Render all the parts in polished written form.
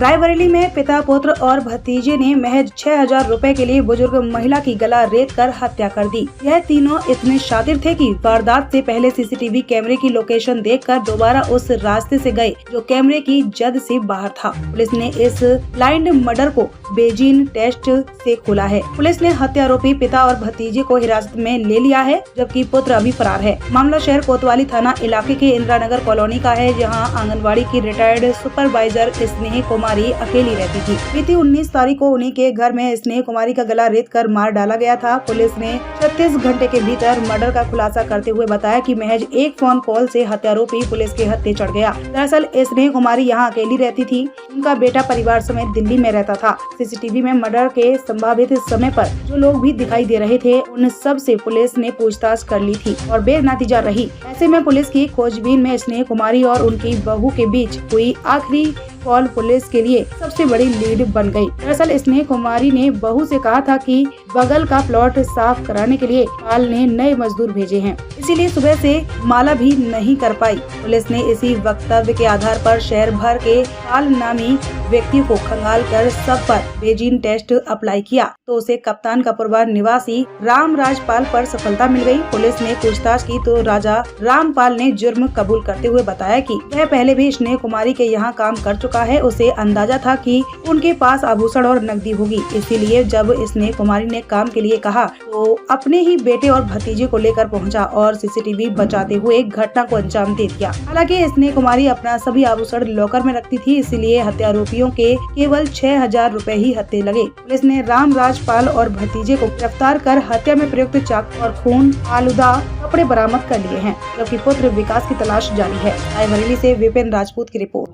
रायबरेली में पिता, पुत्र और भतीजे ने महज 6,000 रुपए के लिए बुजुर्ग महिला की गला रेत कर हत्या कर दी। यह तीनों इतने शातिर थे कि वारदात से पहले सीसीटीवी कैमरे की लोकेशन देखकर दोबारा उस रास्ते से गए जो कैमरे की जद से बाहर था। पुलिस ने इस ब्लाइंड मर्डर को बेजीन टेस्ट से खोला है। पुलिस ने हत्या आरोपी पिता और भतीजे को हिरासत में ले लिया है, जबकि पुत्र अभी फरार है। मामला शहर कोतवाली थाना इलाके के इंदिरा नगर कॉलोनी का है, जहां आंगनबाड़ी की रिटायर्ड सुपरवाइजर स्नेह कुमारी अकेली रहती थी। बीती 19 तारीख को उन्हीं के घर में स्नेह कुमारी का गला रेत कर मार डाला गया था। पुलिस ने 36 घंटे के भीतर मर्डर का खुलासा करते हुए बताया कि महज एक फोन कॉल से हत्यारोपी पुलिस के हत्थे चढ़ गया। दरअसल स्नेह कुमारी यहाँ अकेली रहती थी। उनका बेटा परिवार समेत दिल्ली में रहता था। सीसीटीवी में मर्डर के संभावित समय पर जो लोग भी दिखाई दे रहे थे, उन सब से पुलिस ने पूछताछ कर ली थी और बेनतीजा रही। ऐसे में पुलिस की खोजबीन में स्नेह कुमारी और उनकी बहू के बीच हुई आखिरी कॉल पुलिस के लिए सबसे बड़ी लीड बन गई। दरअसल स्नेह कुमारी ने बहू से कहा था कि बगल का प्लॉट साफ कराने के लिए पाल ने नए मजदूर भेजे हैं, इसीलिए सुबह से माला भी नहीं कर पाई। पुलिस ने इसी वक्तव्य के आधार पर शहर भर के पाल नामी व्यक्ति को खंगाल कर सब पर बेजीन टेस्ट अप्लाई किया, तो उसे कप्तान कपूरवार निवासी राम राजपाल पर सफलता मिल गई। पुलिस ने पूछताछ की तो राजा रामपाल ने जुर्म कबूल करते हुए बताया कि वह पहले भी स्नेह कुमारी के यहाँ काम कर चुका है। उसे अंदाजा था कि उनके पास आभूषण और नकदी होगी, इसीलिए जब स्नेह कुमारी ने काम के लिए कहा तो अपने ही बेटे और भतीजे को लेकर पहुंचा और सीसीटीवी बचाते हुए घटना को अंजाम दे दिया। हालांकि स्नेह कुमारी अपना सभी आभूषण लॉकर में रखती थी, इसीलिए हत्यारोपियों के केवल 6,000 रुपए ही हत्थे लगे। पुलिस ने राम राजपाल और भतीजे को गिरफ्तार कर हत्या में प्रयुक्त चाकू और खून आलूदा कपड़े बरामद कर लिए हैं, जबकि पुत्र विकास की तलाश जारी है। रायबरेली से विपिन राजपूत की रिपोर्ट।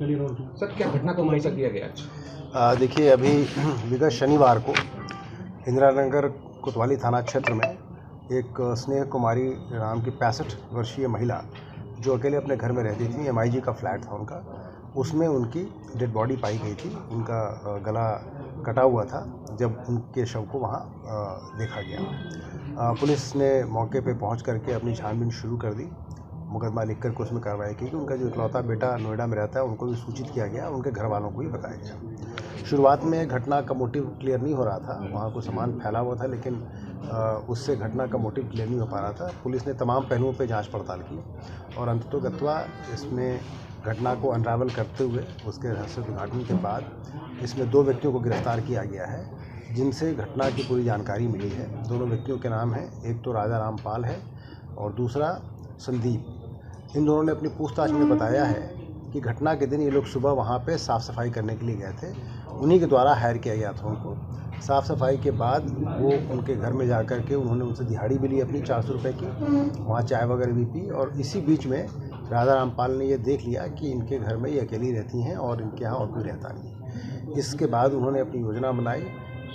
सर, क्या घटना को मुआयना किया गया? देखिए, अभी विगत शनिवार को इंदिरा नगर कोतवाली थाना क्षेत्र में एक स्नेह कुमारी नाम की 65 वर्षीय महिला जो अकेले अपने घर में रहती थी, MIG का फ्लैट था उनका, उसमें उनकी डेड बॉडी पाई गई थी। उनका गला कटा हुआ था जब उनके शव को वहाँ देखा गया। पुलिस ने मौके पे पहुँच करके अपनी छानबीन शुरू कर दी। मुकदमा लिख कर उसमें कार्रवाई की कि उनका जो इकलौता बेटा नोएडा में रहता है उनको भी सूचित किया गया, उनके घर वालों को भी बताया गया। शुरुआत में घटना का मोटिव क्लियर नहीं हो रहा था, वहाँ कुछ सामान फैला हुआ था, लेकिन उससे घटना का मोटिव क्लियर नहीं हो पा रहा था। पुलिस ने तमाम पहलुओं पे जांच पड़ताल की और अंततोगत्वा इसमें घटना को अनरावल करते हुए उसके रहस्य उद्घाटन के बाद इसमें 2 व्यक्तियों को गिरफ्तार किया गया है, जिनसे घटना की पूरी जानकारी मिली है। दोनों व्यक्तियों के नाम हैं, एक तो राजा रामपाल है और दूसरा संदीप। इन दोनों ने अपनी पूछताछ में बताया है कि घटना के दिन ये लोग सुबह वहाँ पे साफ़ सफाई करने के लिए गए थे। उन्हीं के द्वारा हायर किया गया था उनको। साफ़ सफाई के बाद वो उनके घर में जा कर के उन्होंने उनसे दिहाड़ी भी ली अपनी 400 रुपये की, वहाँ चाय वगैरह भी पी, और इसी बीच में राजा रामपाल ने ये देख लिया कि इनके घर में ये अकेली रहती हैं और इनके यहाँ और कोई रहता नहीं। इसके बाद उन्होंने अपनी योजना बनाई।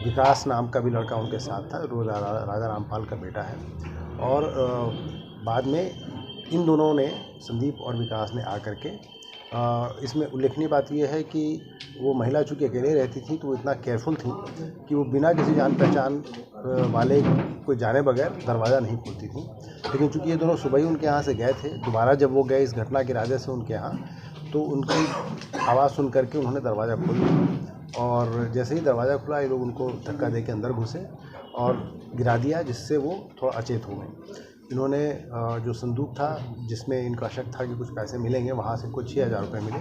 विकास नाम का भी लड़का उनके साथ था, राजा रामपाल का बेटा है, और बाद में इन दोनों ने, संदीप और विकास ने आकर के, इसमें उल्लेखनीय बात यह है कि वो महिला चूँकि अकेले रहती थी तो वो इतना केयरफुल थी कि वो बिना किसी जान पहचान वाले को जाने बगैर दरवाज़ा नहीं खोलती थी। लेकिन चूँकि ये दोनों सुबह ही उनके यहाँ से गए थे, दोबारा जब वो गए इस घटना के इरादे से उनके यहाँ, तो उनकी आवाज़ सुन करके उन्होंने दरवाज़ा खोल दिया, और जैसे ही दरवाज़ा खुला ये लोग उनको धक्का दे के अंदर घुसे और गिरा दिया, जिससे वो थोड़ा अचेत हो गए। इन्होंने जो संदूक था जिसमें इनका शक था कि कुछ पैसे मिलेंगे, वहाँ से कुछ 6,000 रुपये मिले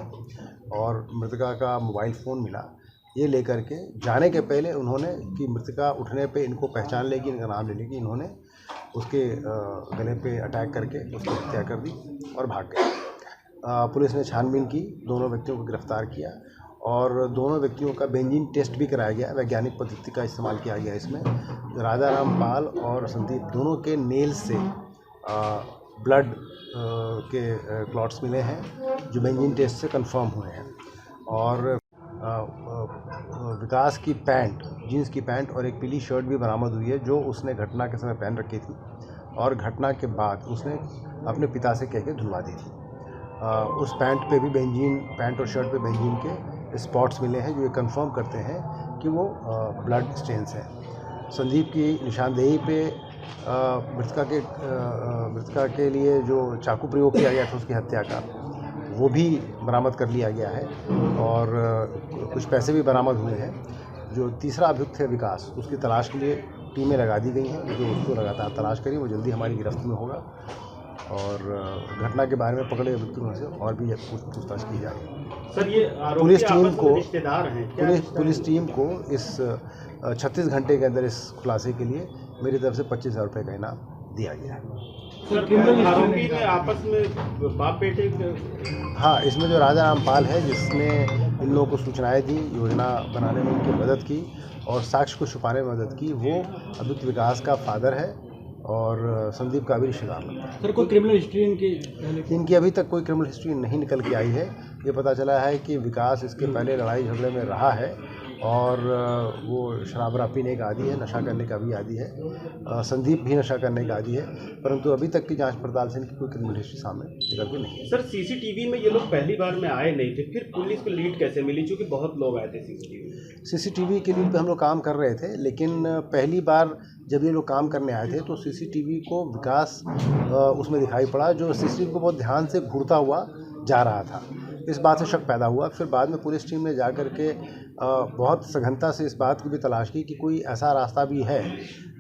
और मृतका का मोबाइल फ़ोन मिला। ये लेकर के जाने के पहले उन्होंने कि मृतका उठने पे इनको पहचान लेगी, इनका नाम ले लेगी, इन्होंने उसके गले पे अटैक करके उसकी हत्या कर दी और भाग गए। पुलिस ने छानबीन की, दोनों व्यक्तियों को गिरफ्तार किया और दोनों व्यक्तियों का बेंजीन टेस्ट भी कराया गया। वैज्ञानिक पद्धति का इस्तेमाल किया गया इसमें। राजा रामपाल और संदीप दोनों के नेल्स से ब्लड के क्लॉट्स मिले हैं जो बेंजीन टेस्ट से कंफर्म हुए हैं, और विकास की पैंट, जीन्स की पैंट और एक पीली शर्ट भी बरामद हुई है जो उसने घटना के समय पहन रखी थी और घटना के बाद उसने अपने पिता से कह के धुलवा दी थी। उस पैंट और शर्ट पे बेंजीन के स्पॉट्स मिले हैं जो ये कंफर्म करते हैं कि वो ब्लड स्टेन्स हैं। संदीप की निशानदेही पे मृतका के लिए जो चाकू प्रयोग किया गया था उसकी हत्या का, वो भी बरामद कर लिया गया है और कुछ पैसे भी बरामद हुए हैं। जो तीसरा अभियुक्त है विकास, उसकी तलाश के लिए टीमें लगा दी गई हैं जो उसको लगातार तलाश करें, वो जल्दी हमारी गिरफ्त में होगा और घटना के बारे में पकड़े अभियुक्तों से और भी पूछताछ की जा रही है। सर, ये पुलिस टीम को रिश्तेदार हैं पुलिस टीम को इस 36 घंटे के अंदर इस खुलासे के लिए मेरी तरफ से 25,000 रुपये का इनाम दिया गया है। सर, आरोपी ने आपस में बाप बेटे हाँ, इसमें जो राजा रामपाल है जिसने इन लोगों को सूचनाएं दी, योजना बनाने में उनकी मदद की और साक्ष्य को छुपाने में मदद की, वो अभियुक्त विकास का फादर है और संदीप का भी रिश्तेदार लगता है। सर, कोई क्रिमिनल हिस्ट्री इनकी अभी तक कोई क्रिमिनल हिस्ट्री नहीं निकल के आई है। ये पता चला है कि विकास इसके पहले लड़ाई झगड़े में रहा है और वो शराब पीने का आदी है, नशा करने का भी आदी है। संदीप भी नशा करने का आदी है, परंतु अभी तक की जांच पड़ताल से इनकी कोई क्रिमिनल हिस्ट्री सामने निकल के नहीं है। सर, सीसीटीवी में ये लोग पहली बार में आए नहीं थे, फिर पुलिस को लीड कैसे मिली, क्योंकि बहुत लोग आए थे सीसीटीवी के लीड पे हम लोग काम कर रहे थे, लेकिन पहली बार जब ये लोग काम करने आए थे तो सीसीटीवी को विकास उसमें दिखाई पड़ा, जो सीसीटीवी को बहुत ध्यान से घूरता हुआ जा रहा था। इस बात से शक पैदा हुआ। फिर बाद में पुलिस टीम ने जा कर के बहुत सघनता से इस बात की भी तलाश की कि कोई ऐसा रास्ता भी है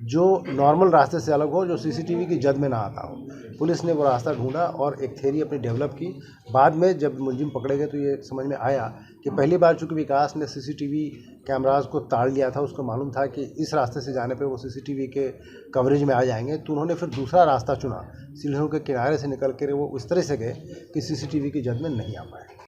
जो नॉर्मल रास्ते से अलग हो, जो सीसीटीवी की जद में ना आता हो। पुलिस ने वो रास्ता ढूंढा और एक थ्योरी अपनी डेवलप की। बाद में जब मुलजिम पकड़े गए तो ये समझ में आया कि पहली बार चूँकि विकास ने सीसीटीवी कैमराज को ताड़ लिया था, उसको मालूम था कि इस रास्ते से जाने पे वो सीसीटीवी के कवरेज में आ जाएंगे, तो उन्होंने फिर दूसरा रास्ता चुना। सीढ़ियों के किनारे से निकल कर वो उस तरह से गए कि सीसीटीवी की जद में नहीं आ पाए।